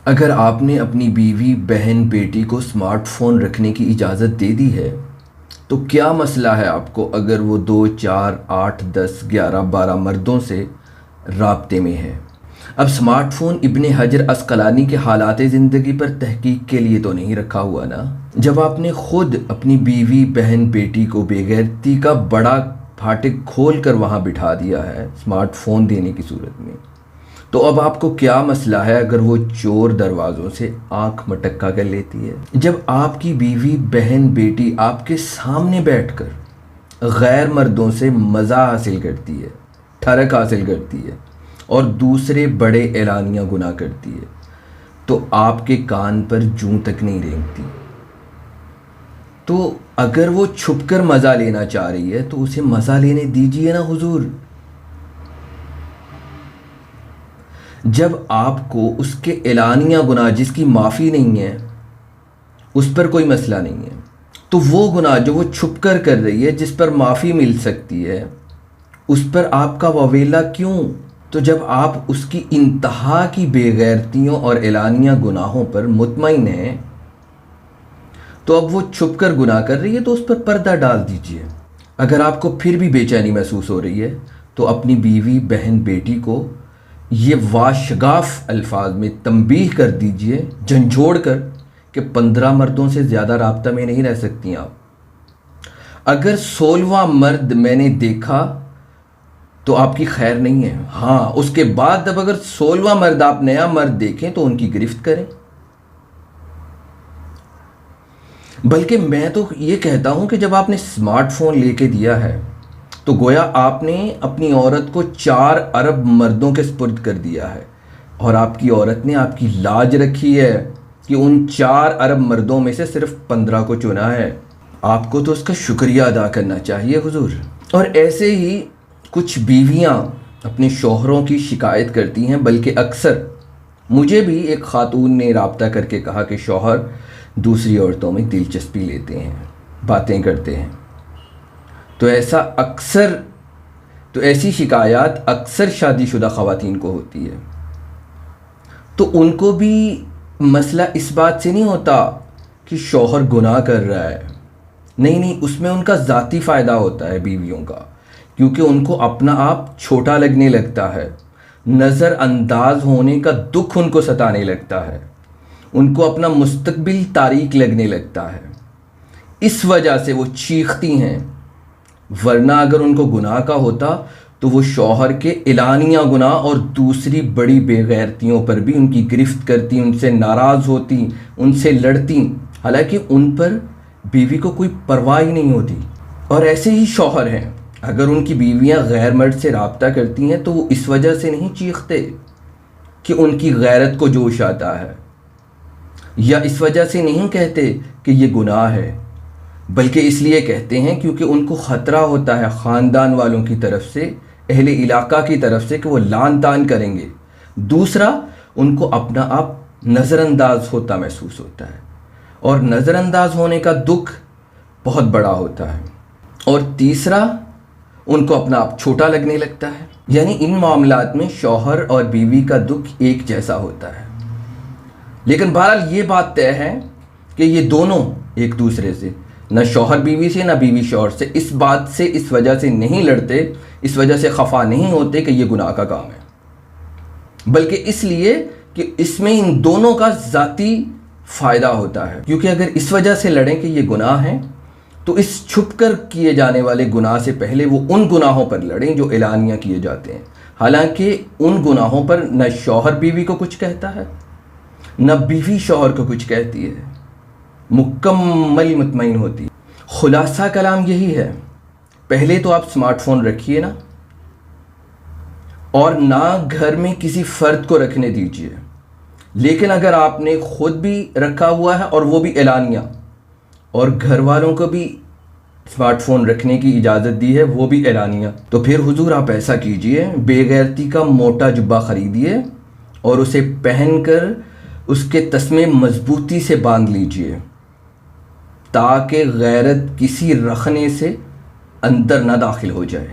اگر آپ نے اپنی بیوی، بہن، بیٹی کو اسمارٹ فون رکھنے کی اجازت دے دی ہے تو کیا مسئلہ ہے آپ کو اگر وہ 2، 4، 8، 10، 11، 12 مردوں سے رابطے میں ہے؟ اب اسمارٹ فون ابن حجر عسقلانی کے حالات زندگی پر تحقیق کے لیے تو نہیں رکھا ہوا نا؟ جب آپ نے خود اپنی بیوی، بہن، بیٹی کو بے غیرتی کا بڑا پھاٹک کھول کر وہاں بٹھا دیا ہے اسمارٹ فون دینے کی صورت میں، تو اب آپ کو کیا مسئلہ ہے اگر وہ چور دروازوں سے آنکھ مٹکا کر لیتی ہے؟ جب آپ کی بیوی، بہن، بیٹی آپ کے سامنے بیٹھ کر غیر مردوں سے مزہ حاصل کرتی ہے، ٹھڑک حاصل کرتی ہے اور دوسرے بڑے اعلانیہ گناہ کرتی ہے، تو آپ کے کان پر جوں تک نہیں رینگتی؟ تو اگر وہ چھپ کر مزہ لینا چاہ رہی ہے تو اسے مزہ لینے دیجیے نا حضور۔ جب آپ کو اس کے اعلانیہ گناہ جس کی معافی نہیں ہے اس پر کوئی مسئلہ نہیں ہے، تو وہ گناہ جو وہ چھپ کر کر رہی ہے جس پر معافی مل سکتی ہے اس پر آپ کا واویلا کیوں؟ تو جب آپ اس کی انتہا کی بے غیرتیوں اور اعلانیہ گناہوں پر مطمئن ہیں تو اب وہ چھپ کر گناہ کر رہی ہے تو اس پر پردہ ڈال دیجئے۔ اگر آپ کو پھر بھی بے چینی محسوس ہو رہی ہے تو اپنی بیوی، بہن، بیٹی کو یہ واشگاف الفاظ میں تنبیہ کر دیجئے، جھنجھوڑ کر، کہ 15 مردوں سے زیادہ رابطہ میں نہیں رہ سکتی آپ۔ اگر 16واں مرد میں نے دیکھا تو آپ کی خیر نہیں ہے۔ ہاں، اس کے بعد اب اگر 16واں مرد آپ نیا مرد دیکھیں تو ان کی گرفت کریں۔ بلکہ میں تو یہ کہتا ہوں کہ جب آپ نے اسمارٹ فون لے کے دیا ہے تو گویا آپ نے اپنی عورت کو 4 ارب مردوں کے سپرد کر دیا ہے، اور آپ کی عورت نے آپ کی لاج رکھی ہے کہ ان 4 ارب مردوں میں سے صرف 15 کو چنا ہے۔ آپ کو تو اس کا شکریہ ادا کرنا چاہیے حضور۔ اور ایسے ہی کچھ بیویاں اپنے شوہروں کی شکایت کرتی ہیں، بلکہ اکثر مجھے بھی ایک خاتون نے رابطہ کر کے کہا کہ شوہر دوسری عورتوں میں دلچسپی لیتے ہیں، باتیں کرتے ہیں۔ تو ایسی شکایات اکثر شادی شدہ خواتین کو ہوتی ہے، تو ان کو بھی مسئلہ اس بات سے نہیں ہوتا کہ شوہر گناہ کر رہا ہے، نہیں، اس میں ان کا ذاتی فائدہ ہوتا ہے بیویوں کا، کیونکہ ان کو اپنا آپ چھوٹا لگنے لگتا ہے، نظر انداز ہونے کا دکھ ان کو ستانے لگتا ہے، ان کو اپنا مستقبل تاریک لگنے لگتا ہے، اس وجہ سے وہ چیختی ہیں۔ ورنہ اگر ان کو گناہ کا ہوتا تو وہ شوہر کے اعلانیہ گناہ اور دوسری بڑی بے غیرتیوں پر بھی ان کی گرفت کرتی، ان سے ناراض ہوتی، ان سے لڑتی، حالانکہ ان پر بیوی کو کوئی پرواہ ہی نہیں ہوتی۔ اور ایسے ہی شوہر ہیں، اگر ان کی بیویاں غیر مرد سے رابطہ کرتی ہیں تو وہ اس وجہ سے نہیں چیختے کہ ان کی غیرت کو جوش آتا ہے، یا اس وجہ سے نہیں کہتے کہ یہ گناہ ہے، بلکہ اس لیے کہتے ہیں کیونکہ ان کو خطرہ ہوتا ہے خاندان والوں کی طرف سے، اہل علاقہ کی طرف سے، کہ وہ لعن طعن کریں گے۔ دوسرا، ان کو اپنا آپ نظر انداز ہوتا محسوس ہوتا ہے، اور نظر انداز ہونے کا دکھ بہت بڑا ہوتا ہے۔ اور تیسرا، ان کو اپنا آپ چھوٹا لگنے لگتا ہے۔ یعنی ان معاملات میں شوہر اور بیوی کا دکھ ایک جیسا ہوتا ہے، لیکن بہرحال یہ بات طے ہے کہ یہ دونوں ایک دوسرے سے، نہ شوہر بیوی سے نہ بیوی شوہر سے، اس بات سے اس وجہ سے نہیں لڑتے، اس وجہ سے خفا نہیں ہوتے کہ یہ گناہ کا کام ہے، بلکہ اس لیے کہ اس میں ان دونوں کا ذاتی فائدہ ہوتا ہے۔ کیونکہ اگر اس وجہ سے لڑیں کہ یہ گناہ ہیں تو اس چھپ کر کیے جانے والے گناہ سے پہلے وہ ان گناہوں پر لڑیں جو اعلانیہ کیے جاتے ہیں، حالانکہ ان گناہوں پر نہ شوہر بیوی کو کچھ کہتا ہے نہ بیوی شوہر کو کچھ کہتی ہے، مکمل مطمئن ہوتی ہے۔ خلاصہ کلام یہی ہے، پہلے تو آپ اسمارٹ فون رکھیے نا، اور نہ گھر میں کسی فرد کو رکھنے دیجیے، لیکن اگر آپ نے خود بھی رکھا ہوا ہے اور وہ بھی اعلانیہ، اور گھر والوں کو بھی اسمارٹ فون رکھنے کی اجازت دی ہے وہ بھی اعلانیہ، تو پھر حضور آپ ایسا کیجئے، بے غیرتی کا موٹا جبہ خریدیے اور اسے پہن کر اس کے تسمے مضبوطی سے باندھ لیجئے، تاکہ غیرت کسی رخنے سے اندر نہ داخل ہو جائے۔